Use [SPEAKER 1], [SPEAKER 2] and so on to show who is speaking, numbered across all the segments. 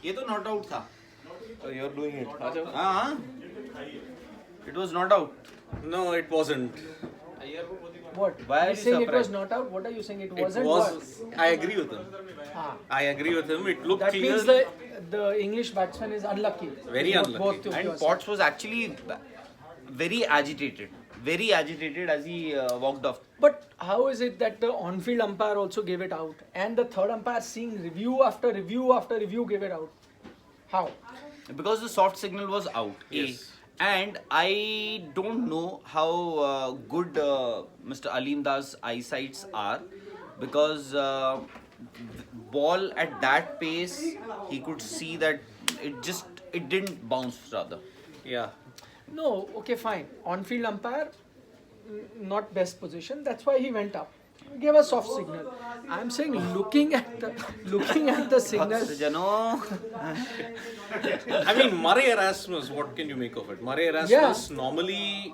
[SPEAKER 1] ये तो not out था.
[SPEAKER 2] You're doing it.
[SPEAKER 1] हाँ. It was not out.
[SPEAKER 2] No, it wasn't.
[SPEAKER 3] What?
[SPEAKER 1] Why are
[SPEAKER 3] You're
[SPEAKER 1] you
[SPEAKER 3] saying it
[SPEAKER 1] surprised?
[SPEAKER 3] was not out? What are you saying? It
[SPEAKER 2] It
[SPEAKER 3] wasn't?
[SPEAKER 2] was. I agree with him.
[SPEAKER 3] Ah.
[SPEAKER 2] I agree with him. It looked
[SPEAKER 3] That
[SPEAKER 2] clear.
[SPEAKER 3] means the English batsman is unlucky.
[SPEAKER 2] Very
[SPEAKER 3] Both-
[SPEAKER 2] unlucky.
[SPEAKER 3] both to
[SPEAKER 1] And
[SPEAKER 3] your
[SPEAKER 1] Potts was actually very agitated as he walked off.
[SPEAKER 3] But how is it that the on-field umpire also gave it out, and the third umpire, seeing review after review after review, gave it out? How?
[SPEAKER 1] Because the soft signal was out.
[SPEAKER 2] Yes.
[SPEAKER 1] And I don't know how good Mr. Aleem Das' eyesights are, because ball at that pace, he could see that it didn't bounce rather.
[SPEAKER 2] Yeah.
[SPEAKER 3] No, okay, fine. On-field umpire, not best position. That's why he went up. He gave a soft signal. I'm saying looking at the signal.
[SPEAKER 1] Jano,
[SPEAKER 2] I mean, Murray Erasmus, what can you make of it? Murray Erasmus normally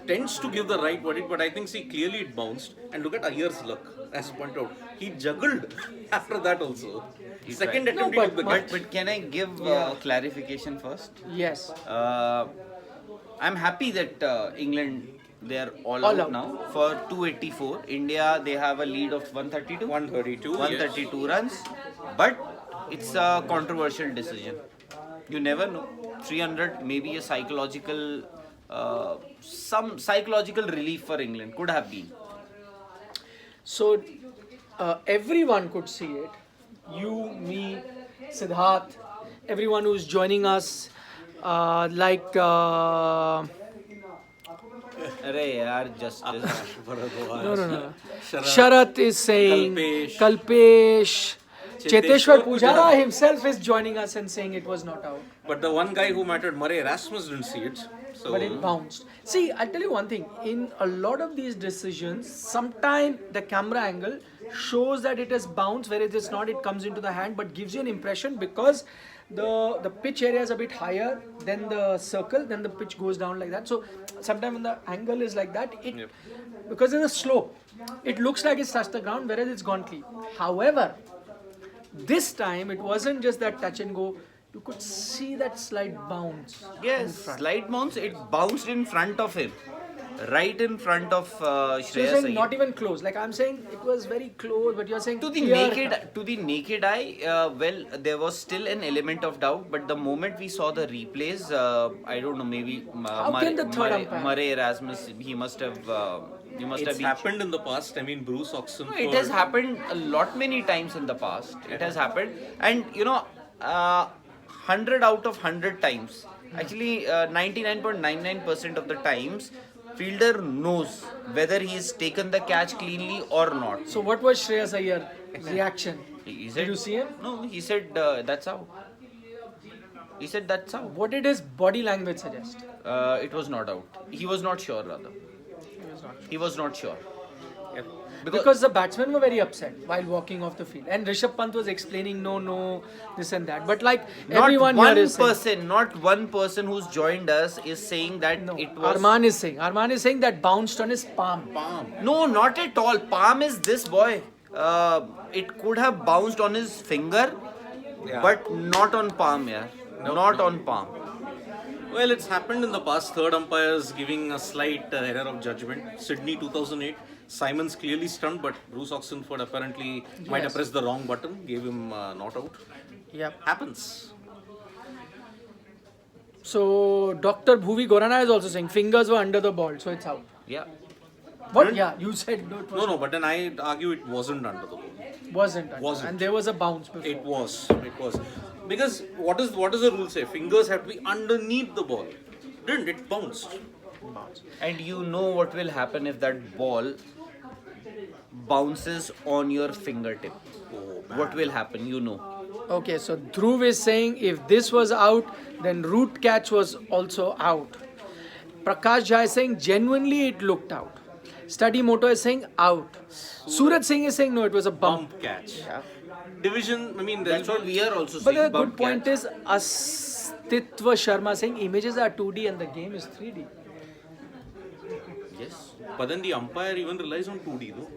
[SPEAKER 2] tends to give the right verdict, but I think, see, clearly it bounced. And look at Iyer's luck, as pointed out. He juggled after that also. Second
[SPEAKER 1] tried.
[SPEAKER 2] attempt
[SPEAKER 3] No,
[SPEAKER 2] he took the catch.
[SPEAKER 1] but can I give clarification first?
[SPEAKER 3] Yes.
[SPEAKER 1] I'm happy that England, they are all
[SPEAKER 3] All
[SPEAKER 1] out
[SPEAKER 3] out.
[SPEAKER 1] now for 284. India, they have a lead of 132.
[SPEAKER 2] 132.
[SPEAKER 1] 132 runs, but it's a controversial decision. You never know. 300, maybe a psychological, some psychological relief for England could have been.
[SPEAKER 3] So everyone could see it. You, me, Siddharth, everyone who's joining us, like.
[SPEAKER 1] Arey yaar, just
[SPEAKER 3] No. Sharat is saying,
[SPEAKER 2] Kalpesh.
[SPEAKER 3] Kalpesh. Cheteshwar
[SPEAKER 2] Cheteshwar
[SPEAKER 3] Pujara himself is joining us and saying it was not out.
[SPEAKER 2] But the one guy who mattered, Murray Erasmus, didn't see it. So
[SPEAKER 3] But it bounced. See, I'll tell you one thing. In a lot of these decisions, sometimes the camera angle shows that it has bounced, whereas it's not, it comes into the hand, but gives you an impression because the pitch area is a bit higher than the circle, then the pitch goes down like that. So sometimes when the angle is like that, it because there's a slope, it looks like it's touched the ground, whereas it's gone clean. However, this time it wasn't just that touch and go. You could see that slight bounce.
[SPEAKER 1] yes, slight bounce. It bounced in front of him, right in front of
[SPEAKER 3] So you're
[SPEAKER 1] Shreyas
[SPEAKER 3] saying
[SPEAKER 1] Iyer.
[SPEAKER 3] not even close. Like I'm saying, it was very close, but you're saying
[SPEAKER 1] To the
[SPEAKER 3] clear
[SPEAKER 1] naked eye, well, there was still an element of doubt. But the moment we saw the replays, I don't know, maybe
[SPEAKER 3] How can the third umpire?
[SPEAKER 1] Murray Erasmus, he must have
[SPEAKER 2] it's
[SPEAKER 1] been.
[SPEAKER 2] happened in the past. I mean, Bruce Oxenford.
[SPEAKER 1] It has happened many times in the past. It has happened, and 100 out of 100 times, actually 99.99% of the times, fielder knows whether he's taken the catch cleanly or not.
[SPEAKER 3] So what was Shreyas Iyer's reaction?
[SPEAKER 1] He said,
[SPEAKER 3] Did you see him?
[SPEAKER 1] No, he said that's out. He said that's out.
[SPEAKER 3] What did his body language suggest?
[SPEAKER 1] It was not out. He was not sure, rather. He was not sure.
[SPEAKER 2] Yep.
[SPEAKER 3] Because the batsmen were very upset while walking off the field, and Rishabh Pant was explaining no, this and that. But like
[SPEAKER 1] not
[SPEAKER 3] everyone
[SPEAKER 1] one
[SPEAKER 3] here is saying,
[SPEAKER 1] person, not one person who's joined us is saying that
[SPEAKER 3] no.
[SPEAKER 1] it was.
[SPEAKER 3] Arman is saying that bounced on his palm.
[SPEAKER 1] No, not at all. Palm is this boy. It could have bounced on his finger, but not on palm, yeah. Not on palm.
[SPEAKER 2] Well, it's happened in the past. Third umpires giving a slight error of judgment. Sydney 2008. Simon's clearly stunned, but Bruce Oxenford apparently might have pressed the wrong button, gave him not out.
[SPEAKER 3] Yep.
[SPEAKER 2] Happens.
[SPEAKER 3] So Dr. Bhuvi Gorana is also saying fingers were under the ball, so it's out.
[SPEAKER 1] Yeah.
[SPEAKER 3] What? Yeah, you said no. It was
[SPEAKER 2] No, but then I argue it wasn't under the ball.
[SPEAKER 3] wasn't.
[SPEAKER 2] Wasn't.
[SPEAKER 3] And there was a bounce before.
[SPEAKER 2] It was. Because what does the rule say? Fingers have to be underneath the ball. Didn't it? Bounced.
[SPEAKER 1] And you know what will happen if that ball bounces on your fingertip. What will happen? You know.
[SPEAKER 3] Okay, so Dhruv is saying if this was out, then root catch was also out. Prakash Jha is saying genuinely it looked out. Study Moto is saying out. Suraj Singh is saying no, it was a bump.
[SPEAKER 2] Bump catch. Division, I mean,
[SPEAKER 1] That's what we are also
[SPEAKER 3] But
[SPEAKER 1] saying.
[SPEAKER 3] the good
[SPEAKER 1] bump
[SPEAKER 3] point
[SPEAKER 1] catch.
[SPEAKER 3] is Astitva Sharma saying images are 2D and the game is 3D.
[SPEAKER 1] Yes.
[SPEAKER 2] But then the umpire even relies on 2D though.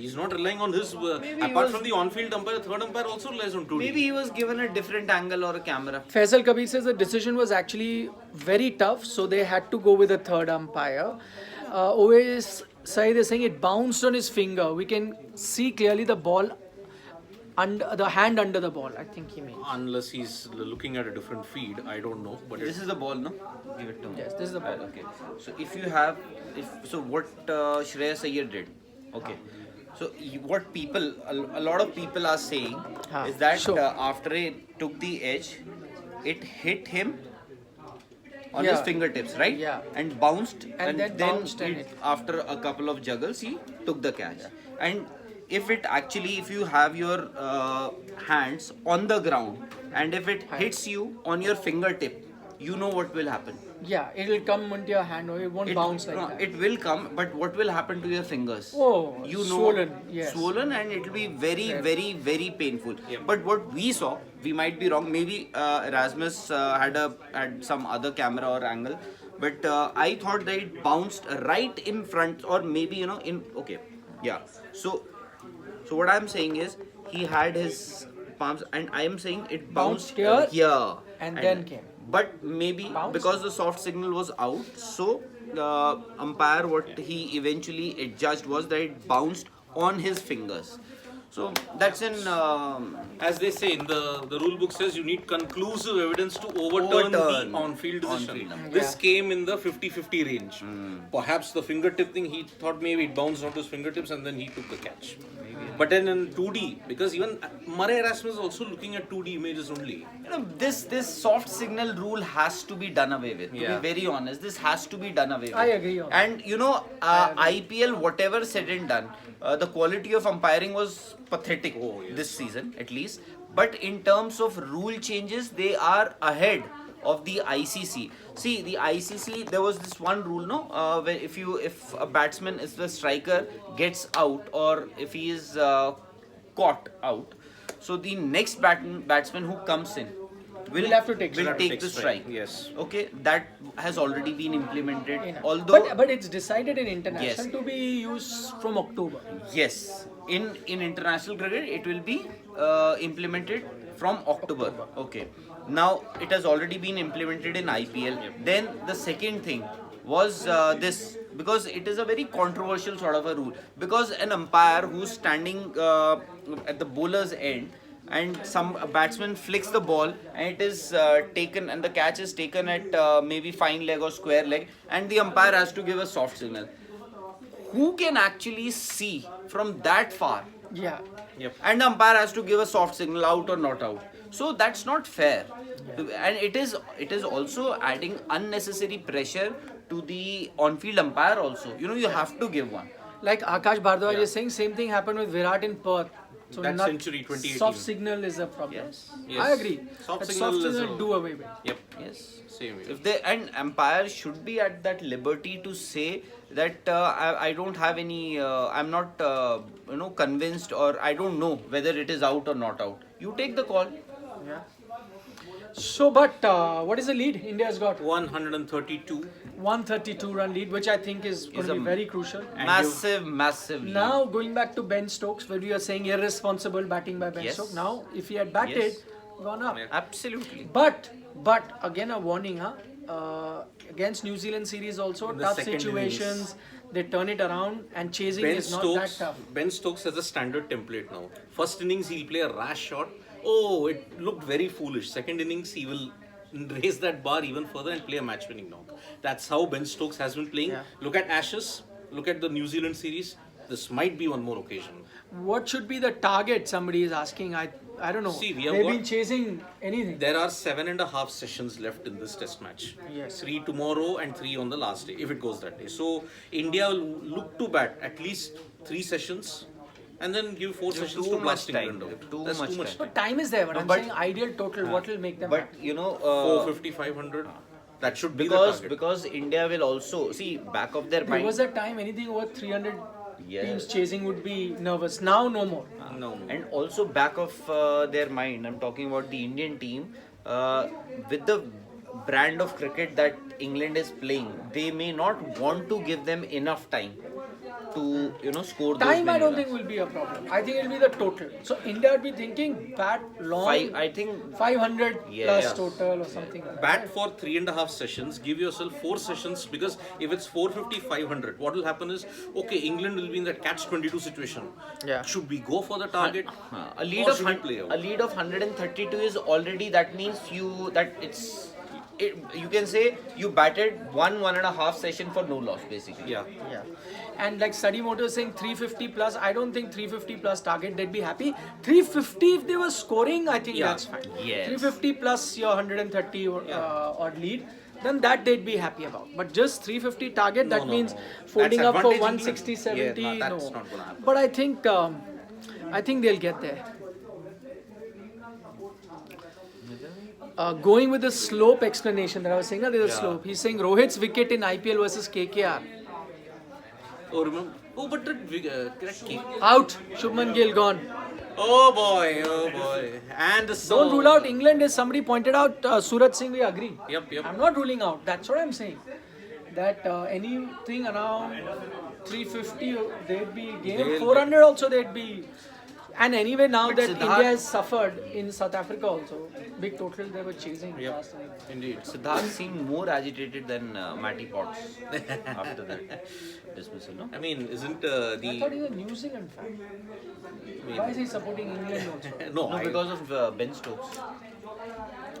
[SPEAKER 2] He's not relying on his.
[SPEAKER 1] Maybe he
[SPEAKER 2] Apart
[SPEAKER 1] was-
[SPEAKER 2] from the on-field umpire, third umpire also relies on 2D.
[SPEAKER 1] Maybe he was given a different angle or a camera.
[SPEAKER 3] Faisal Kabir says the decision was actually very tough, so they had to go with a third umpire. Always Saeed is saying it bounced on his finger. We can see clearly the ball, under the hand under the ball. I think he means.
[SPEAKER 2] Unless he's looking at a different feed, I don't know. But
[SPEAKER 1] This is the ball, no? Give it to me.
[SPEAKER 3] Yes, this is the ball.
[SPEAKER 1] Okay. So if you have, so what Shreyas Iyer did, okay. So what people, a lot of people are saying is that
[SPEAKER 3] sure.
[SPEAKER 1] after it took the edge, it hit him on his
[SPEAKER 3] Yeah.
[SPEAKER 1] fingertips, right?
[SPEAKER 3] Yeah.
[SPEAKER 1] And bounced,
[SPEAKER 3] And then bounced and it-
[SPEAKER 1] after a couple of juggles, he took the catch. And if it actually, if you have your hands on the ground, and if it hits you on your fingertip, you know what will happen.
[SPEAKER 3] Yeah, it will come into your hand or it won't bounce like
[SPEAKER 1] no,
[SPEAKER 3] that.
[SPEAKER 1] It will come, but what will happen to your fingers?
[SPEAKER 3] Oh,
[SPEAKER 1] you know,
[SPEAKER 3] swollen, yes.
[SPEAKER 1] swollen, and it will be very, very, very painful. But what we saw, we might be wrong. Maybe Erasmus had some other camera or angle, but I thought that it bounced right in front, or maybe yeah. So what I'm saying is he had his palms, and I am saying it bounced
[SPEAKER 3] Bounced here
[SPEAKER 1] here,
[SPEAKER 3] and then came.
[SPEAKER 1] But maybe
[SPEAKER 3] Bounced?
[SPEAKER 1] because the soft signal was out, so umpire what he eventually adjudged was that it bounced on his fingers. So that's in
[SPEAKER 2] as they say in the rule book says, you need conclusive evidence to overturn
[SPEAKER 1] Overturn.
[SPEAKER 2] the on-field decision.
[SPEAKER 1] On-field.
[SPEAKER 2] This came in the 50-50 range. Perhaps the fingertip thing, he thought maybe it bounced onto his fingertips and then he took the catch. But then in 2D, because even Murray Erasmus is also looking at 2D images only.
[SPEAKER 1] this soft signal rule has to be done away with. To
[SPEAKER 2] Yeah.
[SPEAKER 1] be very honest, this has to be done away with.
[SPEAKER 3] I agree on
[SPEAKER 1] And IPL, whatever said and done, the quality of umpiring was pathetic this season at least. But in terms of rule changes, they are ahead of the ICC. See, the ICC, there was this one rule, no, where if a batsman, if the striker gets out, or if he is caught out, so the next batsman who comes in will
[SPEAKER 3] have to take
[SPEAKER 1] the strike.
[SPEAKER 2] Yes.
[SPEAKER 1] Okay, that has already been implemented. Although,
[SPEAKER 3] but it's decided in international
[SPEAKER 1] Yes.
[SPEAKER 3] to be used from October.
[SPEAKER 1] yes, in international cricket, it will be implemented from October. Okay. Now it has already been implemented in IPL. Then the second thing was this, because it is a very controversial sort of a rule. Because an umpire who's standing at the bowler's end, and a batsman flicks the ball, and it is taken, and the catch is taken at maybe fine leg or square leg, and the umpire has to give a soft signal. Who can actually see from that far?
[SPEAKER 3] Yeah.
[SPEAKER 1] And the umpire has to give a soft signal, out or not out. So that's not fair. And it is also adding unnecessary pressure to the on-field umpire also. You have to give one.
[SPEAKER 3] Like Akash Bhardwaj is saying, same thing happened with Virat in Perth. So
[SPEAKER 2] That century, 2018.
[SPEAKER 3] Soft signal is a problem.
[SPEAKER 1] Yes.
[SPEAKER 3] I agree.
[SPEAKER 2] Soft
[SPEAKER 3] That
[SPEAKER 2] signal is a-
[SPEAKER 3] do away with.
[SPEAKER 2] Yep.
[SPEAKER 1] Yes.
[SPEAKER 2] Same here.
[SPEAKER 1] If they, and umpires should be at that liberty to say that I don't have any, I'm not convinced, or I don't know whether it is out or not out. You take the call.
[SPEAKER 3] So, but what is the lead India's got?
[SPEAKER 2] 132.
[SPEAKER 3] 132 run lead, which I think is going to be very crucial.
[SPEAKER 1] Massive lead.
[SPEAKER 3] Now, going back to Ben Stokes, where we are saying irresponsible batting by Ben
[SPEAKER 1] Yes.
[SPEAKER 3] Stokes. Now, if he had batted,
[SPEAKER 1] Yes.
[SPEAKER 3] gone up.
[SPEAKER 1] Absolutely.
[SPEAKER 3] But again, a warning, against New Zealand series also,
[SPEAKER 2] In the
[SPEAKER 3] tough
[SPEAKER 2] second
[SPEAKER 3] situations. They turn it around, and chasing is not that tough.
[SPEAKER 2] Ben Stokes has a standard template now. First innings he'll play a rash shot. Oh, it looked very foolish. Second innings he will raise that bar even further and play a match-winning knock. That's how Ben Stokes has been playing.
[SPEAKER 3] Yeah.
[SPEAKER 2] Look at Ashes. Look at the New Zealand series. This might be one more occasion.
[SPEAKER 3] What should be the target? Somebody is asking. I don't know.
[SPEAKER 2] See, we have
[SPEAKER 3] They've
[SPEAKER 2] got-
[SPEAKER 3] been chasing anything.
[SPEAKER 2] There are 7.5 sessions left in this test match.
[SPEAKER 3] Yes.
[SPEAKER 2] 3 tomorrow and 3 on the last day, if it goes that day. So India will look to bat at least 3 sessions and then give 4 sessions
[SPEAKER 1] too
[SPEAKER 2] to
[SPEAKER 1] much
[SPEAKER 2] blast
[SPEAKER 1] time.
[SPEAKER 2] England out.
[SPEAKER 1] Too
[SPEAKER 2] That's
[SPEAKER 1] much
[SPEAKER 2] too much
[SPEAKER 1] time.
[SPEAKER 3] But time is there. But I'm
[SPEAKER 1] but-
[SPEAKER 3] saying ideal total. What will make them?
[SPEAKER 1] But
[SPEAKER 3] bat?
[SPEAKER 2] 450, 500. That should be the target.
[SPEAKER 1] because India will also see back of their
[SPEAKER 3] There
[SPEAKER 1] mind.
[SPEAKER 3] was a time anything over 300
[SPEAKER 1] Yes.
[SPEAKER 3] teams chasing would be nervous. Now, no more.
[SPEAKER 2] No.
[SPEAKER 1] And also back of their mind, I'm talking about the Indian team, with the brand of cricket that England is playing, they may not want to give them enough time. to score those
[SPEAKER 3] Time, I
[SPEAKER 1] many
[SPEAKER 3] don't
[SPEAKER 1] runs.
[SPEAKER 3] think will be a problem. I think it'll be the total. So India would be thinking bat long.
[SPEAKER 1] I think
[SPEAKER 3] 500
[SPEAKER 1] Yes.
[SPEAKER 3] plus total or something like that.
[SPEAKER 2] Bat for 3.5 sessions, give yourself 4 sessions, because if it's 450, 500, what will happen is, okay, England will be in that catch-22 situation.
[SPEAKER 3] Yeah.
[SPEAKER 2] Should we go for the target?
[SPEAKER 1] a lead
[SPEAKER 2] Or
[SPEAKER 1] of
[SPEAKER 2] should we play out?
[SPEAKER 1] a lead of 132 is already, that means you can say you batted 1.5 session for no loss basically.
[SPEAKER 2] Yeah.
[SPEAKER 3] Yeah. And like Study Moto is saying 350 plus, I don't think 350 plus target, they'd be happy. 350 if they were scoring, I think
[SPEAKER 2] Yeah.
[SPEAKER 3] that's fine.
[SPEAKER 1] Yes.
[SPEAKER 3] 350 plus your 130 odd lead, then that they'd be happy about. But just 350 target, that
[SPEAKER 2] no,
[SPEAKER 3] means
[SPEAKER 2] no.
[SPEAKER 3] folding
[SPEAKER 2] That's
[SPEAKER 3] up for
[SPEAKER 2] advantage
[SPEAKER 3] 160,
[SPEAKER 2] England.
[SPEAKER 3] 70,
[SPEAKER 2] Yeah, that's
[SPEAKER 3] no.
[SPEAKER 2] not gonna happen.
[SPEAKER 3] But I think they'll get there. Going with the slope explanation that I was saying, there's a
[SPEAKER 2] Yeah.
[SPEAKER 3] slope. He's saying Rohit's wicket in IPL versus KKR.
[SPEAKER 2] Oh, remember? Oh, but that kick.
[SPEAKER 3] Out. Shubman Gill gone.
[SPEAKER 2] Oh boy, oh boy. And the
[SPEAKER 3] Don't rule out England, as somebody pointed out. Suraj Singh, we agree.
[SPEAKER 2] Yep, yep.
[SPEAKER 3] I'm not ruling out. That's what I'm saying. That anything around 350, they'd be game.
[SPEAKER 2] They'll-
[SPEAKER 3] 400 also, they'd be. And anyway, now
[SPEAKER 1] But
[SPEAKER 3] that
[SPEAKER 1] Siddharth-
[SPEAKER 3] India has suffered in South Africa also, big total they were chasing.
[SPEAKER 2] Yep.
[SPEAKER 3] last time.
[SPEAKER 2] Indeed.
[SPEAKER 1] Siddharth seemed more agitated than Matty Potts after that dismissal, no?
[SPEAKER 2] I mean, isn't
[SPEAKER 3] I thought he's a New Zealand fan. Why is he supporting England also?
[SPEAKER 2] no,
[SPEAKER 1] No, because of Ben Stokes.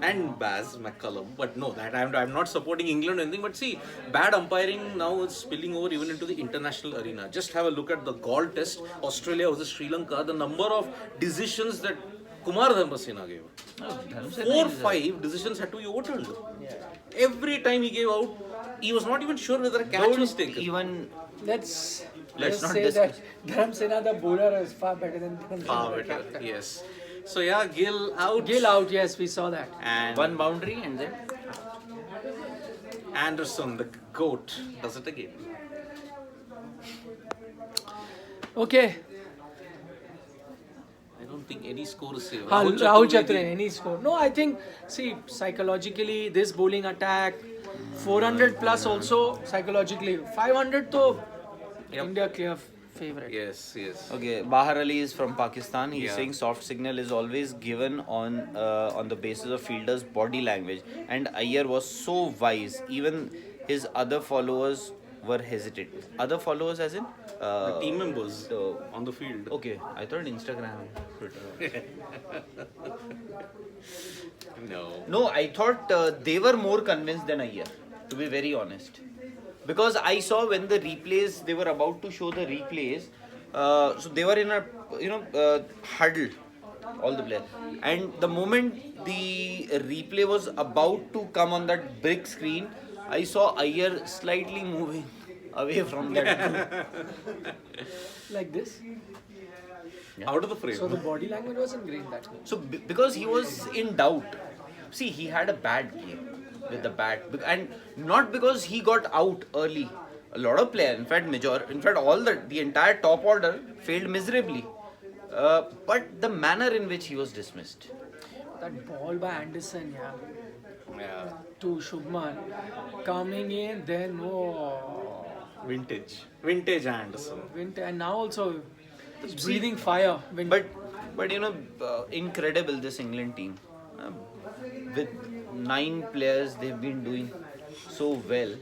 [SPEAKER 2] and Baz McCullum, but no, that I'm not supporting England or anything. But see, bad umpiring now is spilling over even into the international arena. Just have a look at the Gaul Test, Australia versus Sri Lanka. The number of decisions that Kumar Dharmasena gave.
[SPEAKER 1] No, Dharmasena
[SPEAKER 2] 4,
[SPEAKER 1] is,
[SPEAKER 2] 5 decisions had to be overturned. Every time he gave out, he was not even sure whether a catch was taken.
[SPEAKER 1] even
[SPEAKER 3] Let's
[SPEAKER 1] Let's
[SPEAKER 3] just
[SPEAKER 1] not
[SPEAKER 3] say
[SPEAKER 1] discuss.
[SPEAKER 3] that Dharamsena, the bowler, is far better than Dharamsena,
[SPEAKER 2] Far
[SPEAKER 3] the
[SPEAKER 2] better,
[SPEAKER 3] captain.
[SPEAKER 2] yes. So yeah, Gill out.
[SPEAKER 3] Gill out, yes, we saw that.
[SPEAKER 2] And
[SPEAKER 1] one boundary and then
[SPEAKER 2] Anderson, the GOAT, does it again.
[SPEAKER 3] Okay,
[SPEAKER 2] I don't think any score is safe.
[SPEAKER 3] Rahul Chatre, any score? No, I think, see, psychologically, this bowling attack, 400 plus also psychologically. 500 to
[SPEAKER 2] Yep.
[SPEAKER 3] India clear favorite.
[SPEAKER 2] Yes, yes.
[SPEAKER 1] okay, Bahar Ali is from Pakistan. He's
[SPEAKER 2] Yeah.
[SPEAKER 1] saying soft signal is always given on the basis of fielders' body language, and Iyer was so wise. Even his other followers were hesitant. Other followers, as in
[SPEAKER 2] The team members
[SPEAKER 1] so-
[SPEAKER 2] on the field.
[SPEAKER 1] Okay, I thought Instagram, Twitter.
[SPEAKER 2] No.
[SPEAKER 1] No, I thought they were more convinced than Iyer, to be very honest. Because I saw when the replays, they were about to show the replays, so they were in a huddle, all the players. And the moment the replay was about to come on that big screen, I saw Iyer slightly moving away from that.
[SPEAKER 3] Like this.
[SPEAKER 2] Out of the frame.
[SPEAKER 3] So the body language wasn't great that way.
[SPEAKER 1] So because he was in doubt. See, he had a bad game with the bat, and not because he got out early. A lot of players, in fact, all the entire top order failed miserably. But the manner in which he was dismissed.
[SPEAKER 3] That ball by Anderson,
[SPEAKER 2] Yeah.
[SPEAKER 3] to Shubman, coming in, then
[SPEAKER 2] Vintage Anderson.
[SPEAKER 3] went, and now also breathing fire.
[SPEAKER 1] But incredible this England team. With 9 players, they've been doing so well.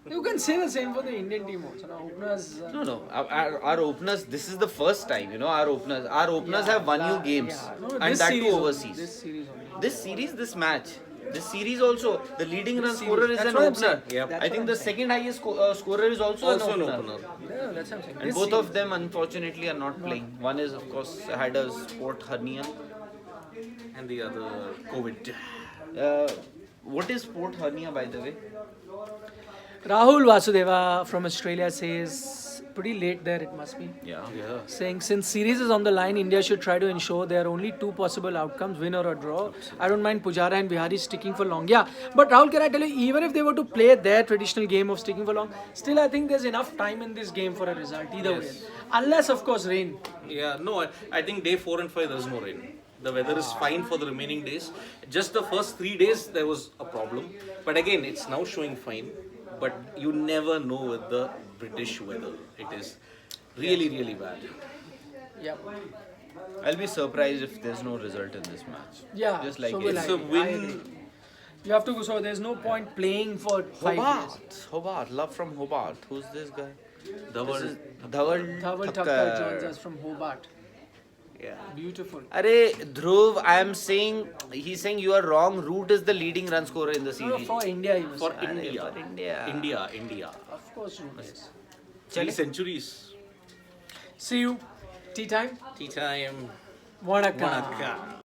[SPEAKER 3] You can say the same for the Indian team also. Now, openers,
[SPEAKER 1] No. Our openers. This is the first time. Our openers have won you games,
[SPEAKER 3] No,
[SPEAKER 1] and
[SPEAKER 3] this
[SPEAKER 1] that too
[SPEAKER 3] series only,
[SPEAKER 1] overseas.
[SPEAKER 3] This series only.
[SPEAKER 1] This series, this match, this series also, the leading run scorer is
[SPEAKER 3] That's
[SPEAKER 1] an
[SPEAKER 3] what I'm
[SPEAKER 1] opener.
[SPEAKER 3] saying.
[SPEAKER 2] Yep.
[SPEAKER 3] That's
[SPEAKER 1] I
[SPEAKER 3] what
[SPEAKER 1] think
[SPEAKER 3] I'm
[SPEAKER 1] the
[SPEAKER 3] saying.
[SPEAKER 1] second highest scorer is also
[SPEAKER 2] Also
[SPEAKER 1] an
[SPEAKER 2] an
[SPEAKER 1] opener.
[SPEAKER 2] opener.
[SPEAKER 3] Yeah, that's what I'm saying.
[SPEAKER 1] And
[SPEAKER 3] This
[SPEAKER 1] both
[SPEAKER 3] series.
[SPEAKER 1] of them, unfortunately, are not playing. One is, of course, had a sport hernia.
[SPEAKER 2] And the other, COVID.
[SPEAKER 1] What is sport hernia, by the way?
[SPEAKER 3] Rahul Vasudeva from Australia says, pretty late there it must be.
[SPEAKER 1] Yeah.
[SPEAKER 2] Yeah.
[SPEAKER 3] Saying, since series is on the line, India should try to ensure there are only 2 possible outcomes, win or a draw. I don't mind Pujara and Bihari sticking for long. Yeah, but Rahul, can I tell you, even if they were to play their traditional game of sticking for long, still I think there's enough time in this game for a result either way. Unless, of course, rain.
[SPEAKER 2] Yeah, no, I think day 4 and 5 there's no rain. The weather is fine for the remaining days. Just the first 3 days there was a problem. But again, it's now showing fine. But you never know with the British weather. It is Really, really bad.
[SPEAKER 3] Yeah.
[SPEAKER 1] I'll be surprised if there's no result in this match.
[SPEAKER 3] Yeah.
[SPEAKER 1] Just like
[SPEAKER 3] so will
[SPEAKER 2] It's
[SPEAKER 3] I.
[SPEAKER 2] a
[SPEAKER 3] I
[SPEAKER 2] win.
[SPEAKER 3] agree. You have to go. So there's no point playing for 5 years.
[SPEAKER 1] Hobart, love from Hobart. Who's this guy?
[SPEAKER 2] Dhawan.
[SPEAKER 1] This is Dhaval
[SPEAKER 3] Dhaval
[SPEAKER 1] Thakkar.
[SPEAKER 3] Thakkar joins us from Hobart.
[SPEAKER 2] Yeah.
[SPEAKER 3] Beautiful.
[SPEAKER 1] Arey, Dhruv, I am saying, he's saying you are wrong. Root is the leading run scorer in the
[SPEAKER 3] No,
[SPEAKER 1] series.
[SPEAKER 3] for India, he was.
[SPEAKER 2] For
[SPEAKER 1] Arey,
[SPEAKER 2] India.
[SPEAKER 1] for India.
[SPEAKER 2] India.
[SPEAKER 3] Of course, Root is.
[SPEAKER 2] 3 centuries.
[SPEAKER 3] See you. Tea time.
[SPEAKER 2] Tea time.
[SPEAKER 3] Vanakkam.
[SPEAKER 2] Vanakkam.